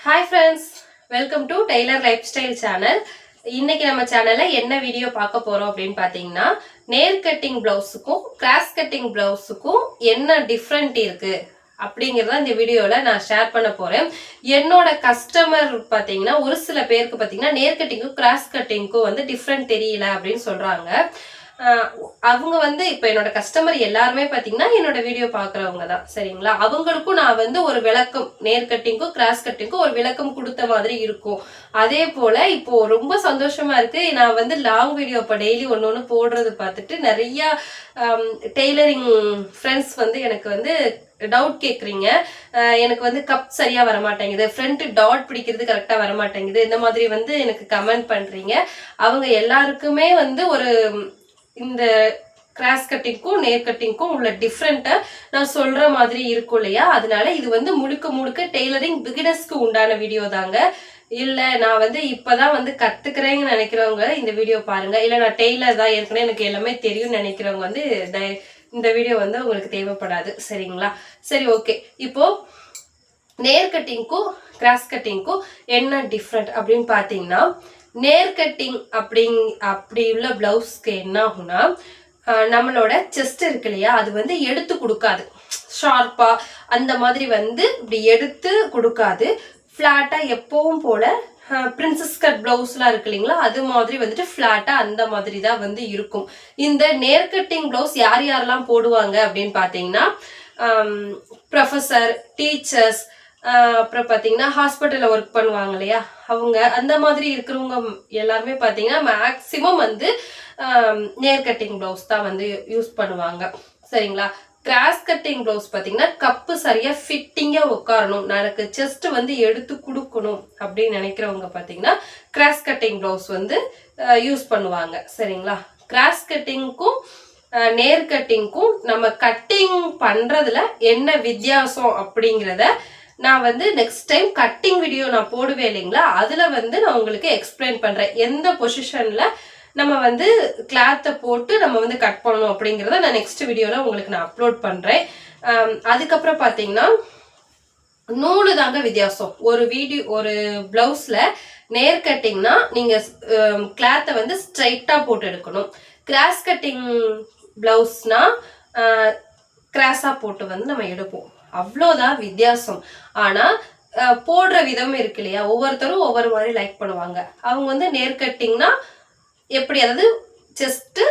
Hi friends, welcome to Taylor life style channel. இன்னைக்கு நம்ம சேனல்ல என்ன வீடியோ பார்க்க போறோம் அப்படின்னு பார்த்தீங்கன்னா, நேர் கட்டிங் பிளவுஸுக்கும் கிராஸ் கட்டிங் பிளவுஸுக்கும் என்ன டிஃப்ரெண்ட் இருக்கு அப்படிங்கிறத இந்த வீடியோல நான் ஷேர் பண்ண போறேன். என்னோட கஸ்டமர் பார்த்தீங்கன்னா ஒரு சில பேருக்கு பார்த்தீங்கன்னா நேர் கட்டிங்கும் கிராஸ் கட்டிங்க்கும் வந்து டிஃப்ரெண்ட் தெரியல அப்படின்னு சொல்றாங்க. அவங்க வந்து இப்ப என்னோட கஸ்டமர் எல்லாருமே பாத்தீங்கன்னா என்னோட வீடியோ பாக்குறவங்க தான், சரிங்களா? அவங்களுக்கும் நான் வந்து ஒரு விளக்கம், நேர் கட்டிங்கும் கிராஸ் கட்டிங்கும் ஒரு விளக்கம் கொடுத்த மாதிரி இருக்கும். அதே போல இப்போ ரொம்ப சந்தோஷமா இருக்கு, நான் வந்து லாங் வீடியோ இப்ப டெய்லி ஒன்னு போடுறது பார்த்துட்டு நிறைய டெய்லரிங் ஃப்ரெண்ட்ஸ் வந்து எனக்கு வந்து டவுட் கேக்குறீங்க. எனக்கு வந்து கப் சரியா வரமாட்டேங்குது, ஃப்ரண்ட் டாட் பிடிக்கிறது கரெக்டா வரமாட்டேங்குது, இந்த மாதிரி வந்து எனக்கு கமெண்ட் பண்றீங்க. அவங்க எல்லாருக்குமே வந்து ஒரு இந்த கிராஸ் கட்டிங்க்கும் நேர் கட்டிங்க்கும் உள்ள டிஃப்ரெண்ட்டை நான் சொல்ற மாதிரி இருக்கும் இல்லையா? அதனால இது வந்து முழுக்க முழுக்க டெய்லரிங் பிகினர்ஸ்க்கு உண்டான வீடியோ தாங்க. இல்ல நான் வந்து இப்பதான் வந்து கத்துக்கிறேன்னு நினைக்கிறவங்க இந்த வீடியோ பாருங்க. இல்ல நான் டெய்லர் தான், ஏற்கனவே எனக்கு எல்லாமே தெரியும்னு நினைக்கிறவங்க வந்து இந்த வீடியோ வந்து உங்களுக்கு தேவைப்படாது, சரிங்களா? சரி, ஓகே. இப்போ நேர் கட்டிங்க்கும் கிராஸ் கட்டிங்க்கும் என்ன டிஃப்ரெண்ட் அப்படின்னு பாத்தீங்கன்னா, நேர் கட்டிங் அப்படி உள்ள பிளவுஸ்க்கு என்ன ஆகும்னா, நம்மளோட செஸ்ட் இருக்கு இல்லையா, அது வந்து எடுத்து கொடுக்காது, ஷார்ப்பா அந்த மாதிரி வந்து இப்படி எடுத்து கொடுக்காது. ஃபிளாட்டா எப்பவும் போல பிரின்சஸ் கட் பிளவுஸ்லாம் இருக்கு இல்லைங்களா, அது மாதிரி வந்துட்டு ஃபிளாட்டா அந்த மாதிரி தான் வந்து இருக்கும். இந்த நேர் கட்டிங் பிளவுஸ் யார் யாரெல்லாம் போடுவாங்க அப்படின்னு பாத்தீங்கன்னா, ப்ரொஃபஸர், டீச்சர்ஸ், அப்புறம் பாத்தீங்கன்னா ஹாஸ்பிட்டல்ல ஒர்க் பண்ணுவாங்க இல்லையா, அவங்க அந்த மாதிரி இருக்கிறவங்க எல்லாருமே பாத்தீங்கன்னா மேக்சிமம் வந்து நேர் கட்டிங் பிளவுஸ் தான் வந்து யூஸ் பண்ணுவாங்க, சரிங்களா? கிராஸ் கட்டிங் பிளவுஸ் பாத்தீங்கன்னா கப்பு சரியா ஃபிட்டிங்கா உட்காரணும், எனக்கு செஸ்ட் வந்து எடுத்து கொடுக்கணும் அப்படின்னு நினைக்கிறவங்க பாத்தீங்கன்னா கிராஸ் கட்டிங் பிளவுஸ் வந்து யூஸ் பண்ணுவாங்க, சரிங்களா? கிராஸ் கட்டிங்க்கும் நேர் கட்டிங்க்கும் நம்ம கட்டிங் பண்றதுல என்ன வித்தியாசம் அப்படிங்கிறத நான் வந்து நெக்ஸ்ட் டைம் கட்டிங் வீடியோ நான் போடுவேன் இல்லைங்களா, அதுல வந்து நான் உங்களுக்கு எக்ஸ்பிளைன் பண்றேன். எந்த பொசிஷன்ல நம்ம வந்து கிளாத்தை போட்டு நம்ம வந்து கட் பண்ணணும் அப்படிங்கிறத நான் நெக்ஸ்ட் வீடியோல உங்களுக்கு நான் அப்லோட் பண்றேன். அதுக்கப்புறம் பாத்தீங்கன்னா நூலு தாங்க வித்தியாசம். ஒரு பிளவுஸ்ல நேர் கட்டிங்னா நீங்க கிளாத்தை வந்து ஸ்ட்ரைட்டா போட்டு எடுக்கணும். கிராஸ் கட்டிங் பிளவுஸ்னா கிராஸா போட்டு வந்து நம்ம எடுப்போம், அவ்வளோதான் வித்தியாசம். ஆனா போடுற விதம் இருக்கு இல்லையா, ஒவ்வொருத்தரும் ஒவ்வொரு மாதிரி லைக் பண்ணுவாங்க. அவங்க வந்து நேர் கட்டிங்னா எப்படி, அதாவது செஸ்ட்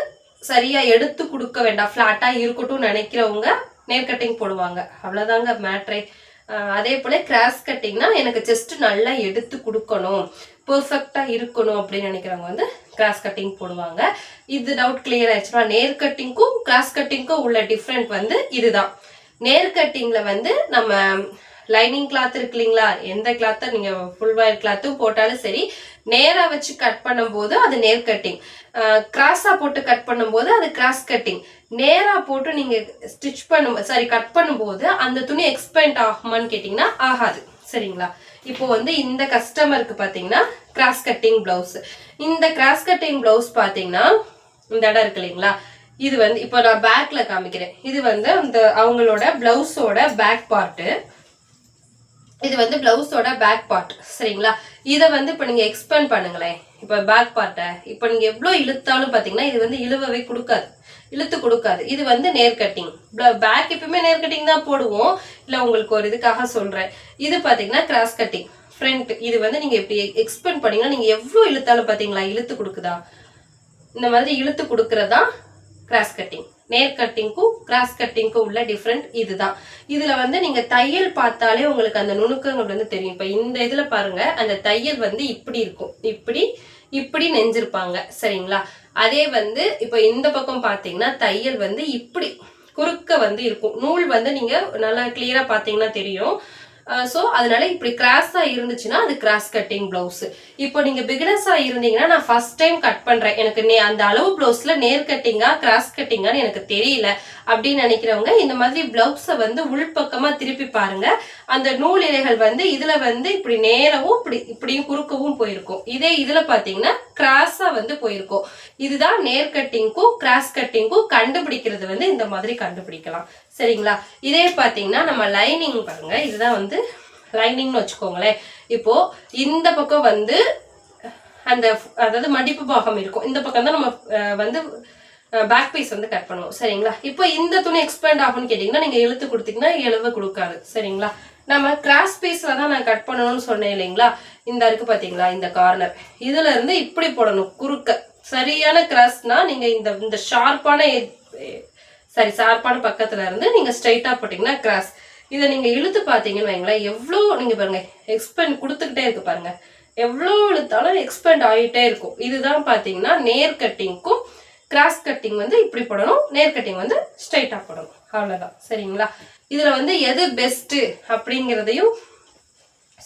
சரியா எடுத்து கொடுக்க வேண்டாம், ஃபிளாட்டா இருக்கட்டும் நினைக்கிறவங்க நேர் கட்டிங் போடுவாங்க, அவ்வளவுதாங்க மேட்ரே. அதே போல கிராஸ் கட்டிங்னா எனக்கு செஸ்ட் நல்லா எடுத்து கொடுக்கணும், பெர்ஃபெக்டா இருக்கணும் அப்படின்னு நினைக்கிறவங்க வந்து கிராஸ் கட்டிங் போடுவாங்க. இது டவுட் கிளியர் ஆயிடுச்சுன்னா, நேர் கட்டிங்க்கும் கிராஸ் கட்டிங்க்கும் உள்ள டிஃப்ரெண்ட் வந்து இதுதான். நேர் கட்டிங்ல வந்து நம்ம லைனிங் கிளாத் இருக்கு இல்லைங்களா, எந்த கிளாத்தை நீங்க ஃபுல் வயர் கிளாத்தும் போட்டாலும் சரி, நேரா வச்சு கட் பண்ணும் போது அது நேர் கட்டிங், கிராஸா போட்டு கட் பண்ணும்போது அது கிராஸ் கட்டிங். நேரா போட்டு நீங்க கட் பண்ணும்போது அந்த துணி எக்ஸ்பேண்ட் ஆகுமான்னு கேட்டீங்கன்னா ஆகாது, சரிங்களா? இப்போ வந்து இந்த கஸ்டமருக்கு பாத்தீங்கன்னா கிராஸ் கட்டிங் பிளவுஸ், இந்த கிராஸ் கட்டிங் பிளவுஸ் பாத்தீங்கன்னா இந்த இடம் இருக்கு இல்லைங்களா, இது வந்து இப்போ நான் பேக்ல காமிக்கிறேன். இது வந்து அந்த அவங்களோட பிளவுஸோட பேக் பார்ட், இது வந்து பிளவுஸோட பேக் பார்ட், சரிங்களா? இதை வந்து இப்போ நீங்க எக்ஸ்பேண்ட் பண்ணுங்களேன். இப்போ பேக் பார்ட்டை இப்போ நீங்க எவ்வளவு இழுத்தாலும் பாத்தீங்கன்னா இது வந்து இழுவவே கொடுக்காது, இழுத்து கொடுக்காது. இது வந்து நேர் கட்டிங். பேக் எப்பவுமே நேர் கட்டிங் தான் போடுவோம், இல்ல உங்களுக்கு ஒரு இதுக்காக சொல்றேன். இது பாத்தீங்கன்னா கிராஸ் கட்டிங் ஃப்ரண்ட். இது வந்து நீங்க இப்படி எக்ஸ்பேண்ட் பண்ணீங்கன்னா நீங்க எவ்வளவு இழுத்தாலும் பாத்தீங்களா இழுத்து கொடுக்குதா, இந்த மாதிரி இழுத்து கொடுக்கறதா கிராஸ் கட்டிங். நேர் கட்டிங்க்கும் கிராஸ் கட்டிங்க்கும் உள்ள டிஃப்ரெண்ட் இதுதான். இதுல வந்து நீங்க தையல் பார்த்தாலே உங்களுக்கு அந்த நுணுக்கங்கள் வந்து தெரியும். இப்ப இந்த இதுல பாருங்க, அந்த தையல் வந்து இப்படி இருக்கும், இப்படி இப்படி நெஞ்சிருப்பாங்க, சரிங்களா? அதே வந்து இப்ப இந்த பக்கம் பாத்தீங்கன்னா தையல் வந்து இப்படி குறுக்க வந்து இருக்கும். நூல் வந்து நீங்க நல்லா கிளியரா பாத்தீங்கன்னா தெரியும். சோ அதனால இப்படி கிராஸா இருந்துச்சுன்னா அது கிராஸ் கட்டிங் பிளவுஸ். இப்போ நீங்க பிகினர்ஸா இருந்தீங்கன்னா, நான் ஃபர்ஸ்ட் டைம் கட் பண்றேன், எனக்கு அந்த அளவு பிளவுஸ்ல நேர் கட்டிங்கா கிராஸ் கட்டிங்கான்னு எனக்கு தெரியல அப்படின்னு நினைக்கிறவங்க இந்த மாதிரி பிளவுஸை வந்து உள்பக்கமா திருப்பி பாருங்க. அந்த நூல் இழைகள் வந்து இதுல வந்து இப்படி நேரவும் இப்படியும் குறுக்கவும் போயிருக்கும். இதே இதுல பாத்தீங்கன்னா கிராஸா வந்து போயிருக்கும். இதுதான் நேர் கட்டிங்க்கும் கிராஸ் கட்டிங்க்கும் கண்டுபிடிக்கிறது வந்து இந்த மாதிரி கண்டுபிடிக்கலாம், சரிங்களா? இதே பாத்தீங்கன்னா நம்ம லைனிங் பாருங்க, இதுதான் வந்து லைனிங்னு வச்சுக்கோங்களேன். இப்போ இந்த பக்கம் வந்து அந்த அதாவது மடிப்பு பாகம் இருக்கும், இந்த பக்கம் தான் நம்ம வந்து பேக் பீஸ் வந்து கட் பண்ணுவோம் சரிங்களா. இப்போ இந்த துணி எக்ஸ்பேண்ட் ஆகும்னு கேட்டிங்கன்னா நீங்கள் இழுத்து கொடுத்தீங்கன்னா இழுவு கொடுக்காது சரிங்களா. நம்ம கிராஸ் பீஸில் தான் நான் கட் பண்ணணும்னு சொன்னேன் இல்லைங்களா. இந்த இருக்கு பார்த்தீங்களா இந்த கார்னர், இதுல இருந்து இப்படி போடணும் குறுக்க. சரியான கிராஸ்னா நீங்கள் இந்த ஷார்ப்பான பக்கத்துல இருந்து நீங்கள் ஸ்ட்ரைட்டாக போட்டிங்கன்னா கிராஸ். இதை நீங்கள் இழுத்து பார்த்தீங்கன்னு வைங்களேன், எவ்வளோ நீங்கள் பாருங்க எக்ஸ்பேண்ட் கொடுத்துக்கிட்டே இருக்கு பாருங்க, எவ்வளோ இழுத்தாலும் எக்ஸ்பேண்ட் ஆகிட்டே இருக்கும். இதுதான் பார்த்தீங்கன்னா நேர் கட்டிங்க்கும் கிராஸ் கட்டிங் வந்து இப்படி போடணும், நேர் கட்டிங் வந்து ஸ்ட்ரைட்டா போடணும், அவ்வளவுதான் சரிங்களா. இதுல வந்து எது பெஸ்ட் அப்படிங்கிறதையும்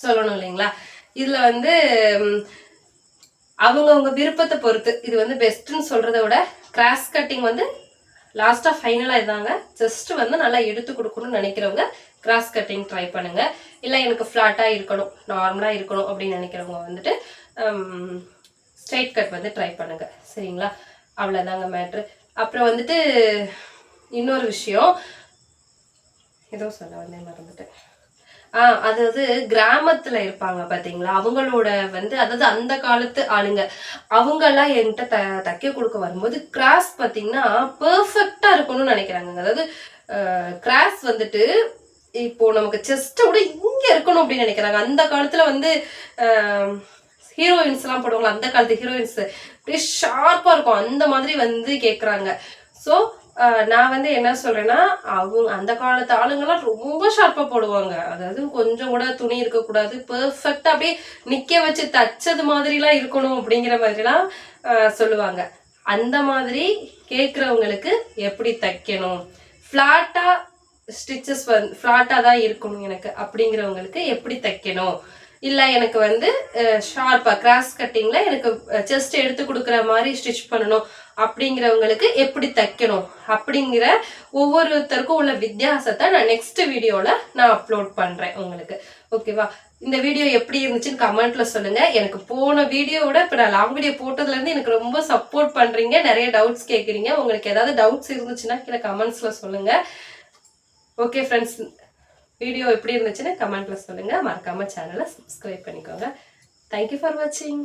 சொல்லணும் இல்லைங்களா. இதுல வந்து அவங்கவுங்க விருப்பத்தை பொறுத்து இது வந்து பெஸ்ட்ன்னு சொல்றதை விட கிராஸ் கட்டிங் வந்து லாஸ்டா ஃபைனலா இதாங்க. ஜஸ்ட் வந்து நல்லா எடுத்து கொடுக்கணும்னு நினைக்கிறவங்க கிராஸ் கட்டிங் ட்ரை பண்ணுங்க. இல்லை எனக்கு ஃப்ளாட்டா இருக்கணும், நார்மலா இருக்கணும் அப்படின்னு நினைக்கிறவங்க வந்துட்டு ஸ்ட்ரைட் கட் வந்து ட்ரை பண்ணுங்க சரிங்களா. அவ்வளோதாங்க மேட்ரு. அப்புறம் வந்துட்டு இன்னொரு விஷயம் ஏதோ சொல்ல வந்தே மறந்துட்டேன். அதாவது கிராமத்துல இருப்பாங்க பாத்தீங்களா, அவங்களோட வந்து அதாவது அந்த காலத்து ஆளுங்க அவங்கெல்லாம் என்கிட்ட தைக்க கொடுக்க வரும்போது கிராஸ் பாத்தீங்கன்னா பெர்ஃபெக்டா இருக்கணும்னு நினைக்கிறாங்க. அதாவது கிராஸ் வந்துட்டு இப்போ நமக்கு செஸ்ட்டை விட இங்க இருக்கணும் அப்படின்னு நினைக்கிறாங்க. அந்த காலத்துல வந்து ஹீரோயின்ஸ் எல்லாம் போடுவாங்க, அந்த காலத்து ஹீரோயின்ஸ் அப்படியே ஷார்ப்பா இருக்கும், அந்த மாதிரி வந்து கேக்குறாங்க. ஸோ நான் வந்து என்ன சொல்றேன்னா, அவங்க அந்த காலத்து ஆளுங்கெல்லாம் ரொம்ப ஷார்ப்பா போடுவாங்க. அதாவது கொஞ்சம் கூட துணி இருக்கக்கூடாது, பெர்ஃபெக்டா அப்படியே நிக்க வச்சு தச்சது மாதிரிலாம் இருக்கணும் அப்படிங்கிற மாதிரிலாம் சொல்லுவாங்க. அந்த மாதிரி கேட்குறவங்களுக்கு எப்படி தைக்கணும், ஃப்ளாட்டா ஸ்டிச்சஸ் வந்து ஃப்ளாட்டா தான் இருக்கணும் எனக்கு அப்படிங்கிறவங்களுக்கு எப்படி தைக்கணும், இல்லை எனக்கு வந்து ஷார்ப்பா கிராஸ் கட்டிங்ல எனக்கு செஸ்ட் எடுத்து கொடுக்குற மாதிரி ஸ்டிச் பண்ணணும் அப்படிங்கிறவங்களுக்கு எப்படி தைக்கணும் அப்படிங்கிற ஒவ்வொருத்தருக்கும் உள்ள வித்தியாசத்தை நான் நெக்ஸ்ட் வீடியோல நான் அப்லோட் பண்றேன் உங்களுக்கு. ஓகேவா. இந்த வீடியோ எப்படி இருந்துச்சுன்னு கமெண்ட்ல சொல்லுங்க. எனக்கு போன வீடியோவோட இப்போ நான் லாங் வீடியோ போட்டதுல இருந்து எனக்கு ரொம்ப சப்போர்ட் பண்றீங்க, நிறைய டவுட்ஸ் கேட்குறீங்க. உங்களுக்கு ஏதாவது டவுட்ஸ் இருந்துச்சுன்னா கீழே கமெண்ட்ஸ்ல சொல்லுங்க. ஓகே ஃப்ரெண்ட்ஸ், வீடியோ எப்படி இருந்துச்சுன்னு கமெண்ட்ல சொல்லுங்க. மறக்காம சேனலை சப்ஸ்கிரைப் பண்ணிக்கோங்க. தேங்க்யூ ஃபார் வாட்சிங்.